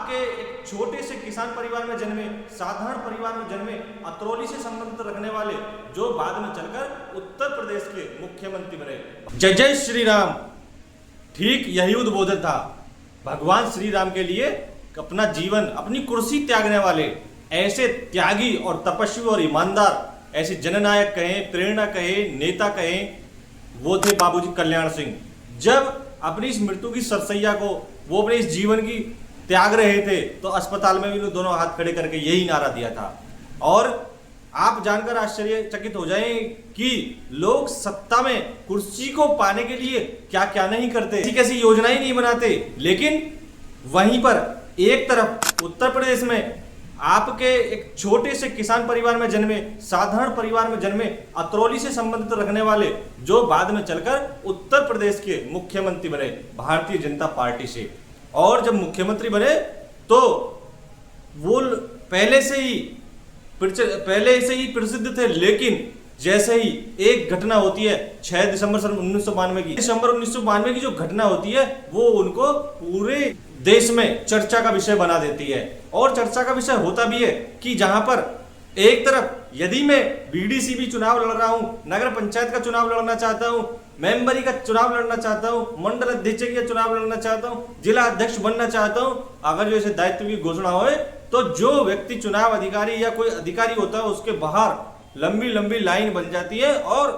आपके एक छोटे से किसान परिवार में जन्मे, साधारण परिवार में जन्मे, अतरौली से संबंधित रखने वाले, जो बाद में चलकर उत्तर प्रदेश के मुख्यमंत्री बने। जय जय श्री राम। ठीक यही उद्बोधन था भगवान श्री राम के लिए। अपना जीवन, अपनी कुर्सी त्यागने वाले ऐसे त्यागी और तपस्वी और ईमानदार, ऐसे जननायक कहें, प्रेरणा कहें, नेता कहें, वो थे बाबूजी कल्याण सिंह। जब अपनी इस मृत्यु की सरसैया को वो अपने इस जीवन की त्याग रहे थे तो अस्पताल में भी उन्होंने दोनों हाथ खड़े करके यही नारा दिया था। और आप जानकर आश्चर्यचकित हो जाएं कि लोग सत्ता में कुर्सी को पाने के लिए क्या क्या नहीं करते, कैसी योजनाएं नहीं बनाते। लेकिन वहीं पर एक तरफ उत्तर प्रदेश में आपके एक छोटे से किसान परिवार में जन्मे, साधारण परिवार में जन्मे, अतरौली से संबंधित रखने वाले, जो बाद में चलकर उत्तर प्रदेश के मुख्यमंत्री बने भारतीय जनता पार्टी से। और जब मुख्यमंत्री बने तो वो पहले से ही प्रसिद्ध थे। लेकिन जैसे ही एक घटना होती है 6 दिसंबर सन 1992 की जो घटना होती है वो उनको पूरे देश में चर्चा का विषय बना देती है। और चर्चा का विषय होता भी है कि जहां पर एक तरफ यदि मैं बीडीसीबी चुनाव लड़ रहा हूं, नगर पंचायत का चुनाव लड़ना चाहता हूं, मेंबरी का चुनाव लड़ना चाहता हूं, मंडल अध्यक्ष का चुनाव लड़ना चाहता हूं, जिला अध्यक्ष बनना चाहता हूं, अगर जो ऐसे दायित्व की घोषणा हो तो जो व्यक्ति चुनाव अधिकारी या कोई अधिकारी होता है उसके बाहर लंबी लंबी लाइन बन जाती है और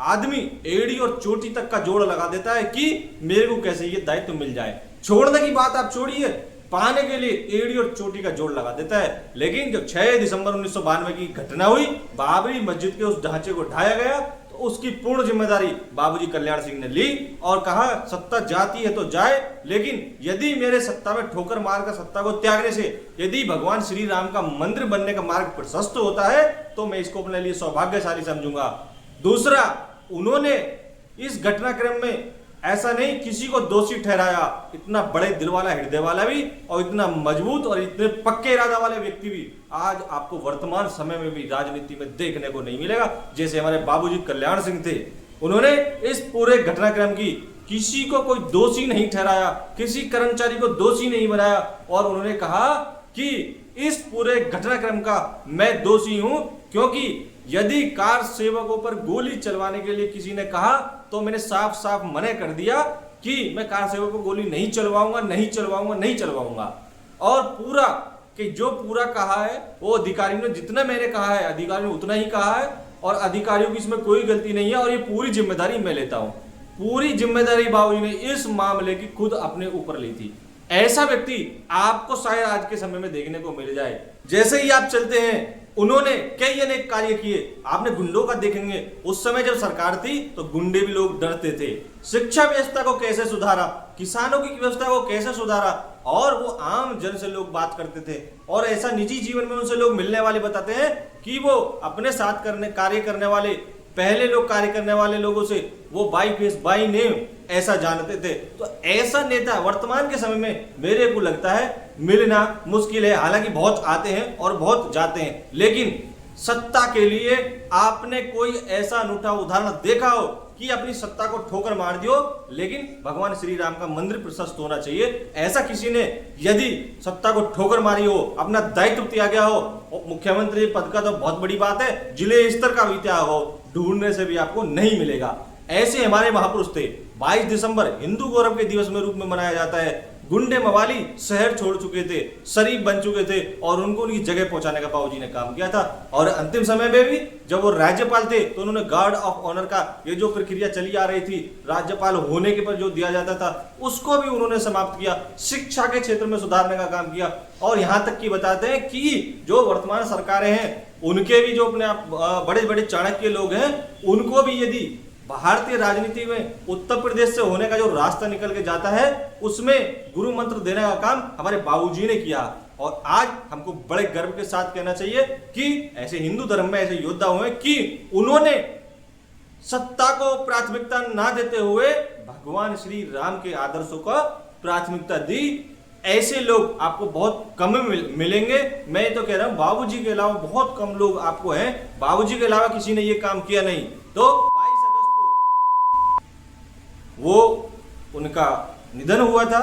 आदमी एड़ी और चोटी तक का जोड़ लगा देता है कि मेरे को कैसे ये दायित्व मिल जाए। छोड़ने की बात आप छोड़िए, पाने के लिए एड़ी और चोटी का जोड़ लगा देता है। लेकिन जब 6 दिसंबर 1992 की घटना हुई, बाबरी मस्जिद के उस ढांचे को ढाया गया, तो उसकी पूर्ण जिम्मेदारी बाबूजी कल्याण सिंह ने ली और कहा सत्ता जाती है तो जाए, लेकिन यदि मेरे सत्ता में ठोकर मारकर सत्ता को त्यागने से यदि भगवान श्री राम का मंदिर बनने का मार्ग प्रशस्त होता है तो मैं इसको अपने लिए सौभाग्यशाली समझूंगा। दूसरा, उन्होंने इस घटनाक्रम में ऐसा नहीं किसी को दोषी ठहराया। इतना बड़े दिल वाला, हृदय वाला भी और इतना मजबूत और इतने पक्के इरादा वाले व्यक्ति भी आज आपको वर्तमान समय में भी राजनीति में देखने को नहीं मिलेगा, जैसे हमारे बाबूजी कल्याण सिंह थे। उन्होंने इस पूरे घटनाक्रम की किसी को कोई दोषी नहीं ठहराया, किसी कर्मचारी को दोषी नहीं बनाया और उन्होंने कहा कि इस पूरे घटनाक्रम का मैं दोषी हूं, क्योंकि यदि कार सेवकों पर गोली चलवाने के लिए किसी ने कहा तो मैंने साफ साफ मना कर दिया कि मैं कार सेवक को गोली नहीं चलवाऊंगा। और पूरा कहा है वो अधिकारियों ने, जितना मैंने कहा है अधिकारियों ने उतना ही कहा है और अधिकारियों की इसमें कोई गलती नहीं है और ये पूरी जिम्मेदारी मैं लेता हूं। पूरी जिम्मेदारी बाबूजी ने इस मामले की खुद अपने ऊपर ली थी। ऐसा व्यक्ति आपको शायद आज के समय में देखने को मिल जाए। जैसे ही आप चलते हैं, उन्होंने कई अनेक कार्य किए। आपने गुंडों का देखेंगे, उस समय जब सरकार थी तो गुंडे भी लोग डरते थे। शिक्षा व्यवस्था को कैसे सुधारा, किसानों की व्यवस्था को कैसे सुधारा, और वो आम जन से लोग बात करते थे। और ऐसा निजी जीवन में उनसे लोग मिलने वाले बताते हैं कि वो अपने साथ कार्य करने वाले, पहले लोग कार्य करने वाले लोगों से वो बाई फेस बाई नेम ऐसा जानते थे। तो ऐसा नेता वर्तमान के समय में मेरे को लगता है मिलना मुश्किल है। हालांकि बहुत आते हैं और बहुत जाते हैं, लेकिन सत्ता के लिए आपने कोई ऐसा अनूठा उदाहरण देखा हो कि अपनी सत्ता को ठोकर मार दियो, लेकिन भगवान श्री राम का मंदिर प्रशस्त होना चाहिए। ऐसा किसी ने यदि सत्ता को ठोकर मारी हो, अपना दायित्व त्यागा हो, मुख्यमंत्री पद का तो बहुत बड़ी बात है, जिले स्तर का भी त्याग हो, ढूंढने से भी आपको नहीं मिलेगा। ऐसे हमारे महापुरुष थे। 22 दिसंबर हिंदू गौरव के दिवस में रूप में मनाया जाता है। गुंडे मवाली शहर छोड़ चुके थे, शरीफ बन चुके थे और उनको उनकी जगह पहुंचाने का बाबूजी ने काम किया था। और अंतिम समय में भी जब वो राज्यपाल थे तो उन्होंने गार्ड ऑफ ऑनर का ये जो प्रक्रिया चली आ रही थी, राज्यपाल होने के पर जो दिया जाता था, उसको भी उन्होंने समाप्त किया। शिक्षा के क्षेत्र में सुधारने का काम किया। और यहां तक कि बताते हैं कि जो वर्तमान सरकारें हैं उनके भी जो अपने बड़े बड़े चाणक्य लोग हैं, उनको भी यदि भारतीय राजनीति में उत्तर प्रदेश से होने का जो रास्ता निकल के जाता है उसमें गुरु मंत्र देने का काम हमारे बाबूजी ने किया। और आज हमको बड़े गर्व के साथ कहना चाहिए कि ऐसे हिंदू धर्म में ऐसे योद्धा हुए कि उन्होंने सत्ता को प्राथमिकता ना देते हुए भगवान श्री राम के आदर्शों को प्राथमिकता दी। ऐसे लोग आपको बहुत कम मिलेंगे। मैं तो कह रहा हूं बाबूजी के अलावा बहुत कम लोग आपको हैं। बाबूजी के अलावा किसी ने ये काम किया नहीं। तो 22 अगस्त को वो उनका निधन हुआ था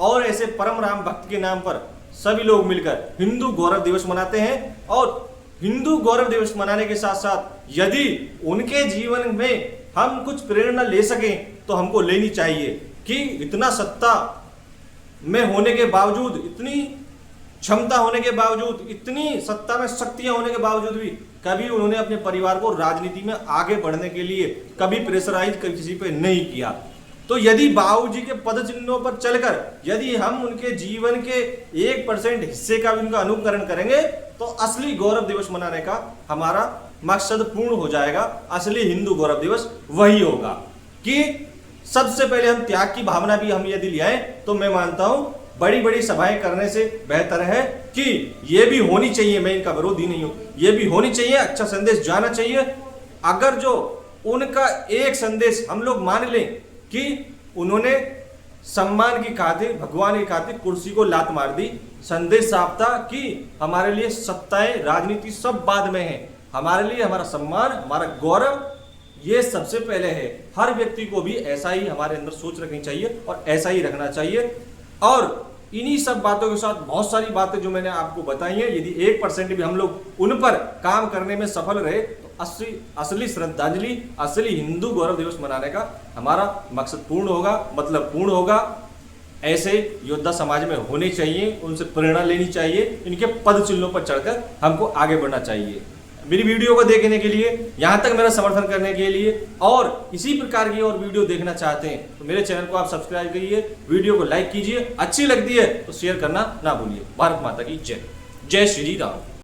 और ऐसे परम राम भक्त के नाम पर सभी लोग मिलकर हिंदू गौरव दिवस मनाते हैं। और हिंदू गौरव दिवस मनाने के साथ साथ यदि उनके जीवन में हम कुछ प्रेरणा ले सकें तो हमको लेनी चाहिए कि इतना सत्ता में होने के बावजूद, इतनी क्षमता होने के बावजूद, इतनी सत्ता में शक्तियां होने के बावजूद भी कभी उन्होंने अपने परिवार को राजनीति में आगे बढ़ने के लिए कभी प्रेशराइज किसी पे नहीं किया। तो यदि बाबूजी के पद चिन्हों पर चलकर यदि हम उनके जीवन के 1% हिस्से का भी उनका अनुकरण करेंगे तो असली गौरव दिवस मनाने का हमारा मकसद पूर्ण हो जाएगा। असली हिंदू गौरव दिवस वही होगा कि सबसे पहले हम त्याग की भावना भी हम यदि ले आए तो मैं मानता हूं बड़ी बड़ी सभाएं करने से बेहतर है कि ये भी होनी चाहिए, मैं इनका विरोधी नहीं हूं, ये भी होनी चाहिए, अच्छा संदेश जाना चाहिए। अगर जो उनका एक संदेश हम लोग मान लें कि उन्होंने सम्मान की खातिर, भगवान की खातिर कुर्सी को लात मार दी, संदेश साफ था कि हमारे लिए सत्ताएं, राजनीति सब बाद में है, हमारे लिए हमारा सम्मान, हमारा गौरव ये सबसे पहले है। हर व्यक्ति को भी ऐसा ही हमारे अंदर सोच रखनी चाहिए और ऐसा ही रखना चाहिए। और इन्हीं सब बातों के साथ बहुत सारी बातें जो मैंने आपको बताई हैं, यदि 1% भी हम लोग उन पर काम करने में सफल रहे तो असली श्रद्धांजलि, असली हिंदू गौरव दिवस मनाने का हमारा मकसद पूर्ण होगा, मतलब पूर्ण होगा। ऐसे योद्धा समाज में होने चाहिए, उनसे प्रेरणा लेनी चाहिए, इनके पद चिन्हों पर चढ़कर हमको आगे बढ़ना चाहिए। मेरी वीडियो को देखने के लिए, यहाँ तक मेरा समर्थन करने के लिए और इसी प्रकार की और वीडियो देखना चाहते हैं तो मेरे चैनल को आप सब्सक्राइब करिए, वीडियो को लाइक कीजिए, अच्छी लगती है तो शेयर करना ना भूलिए। भारत माता की जय। जय श्री राम।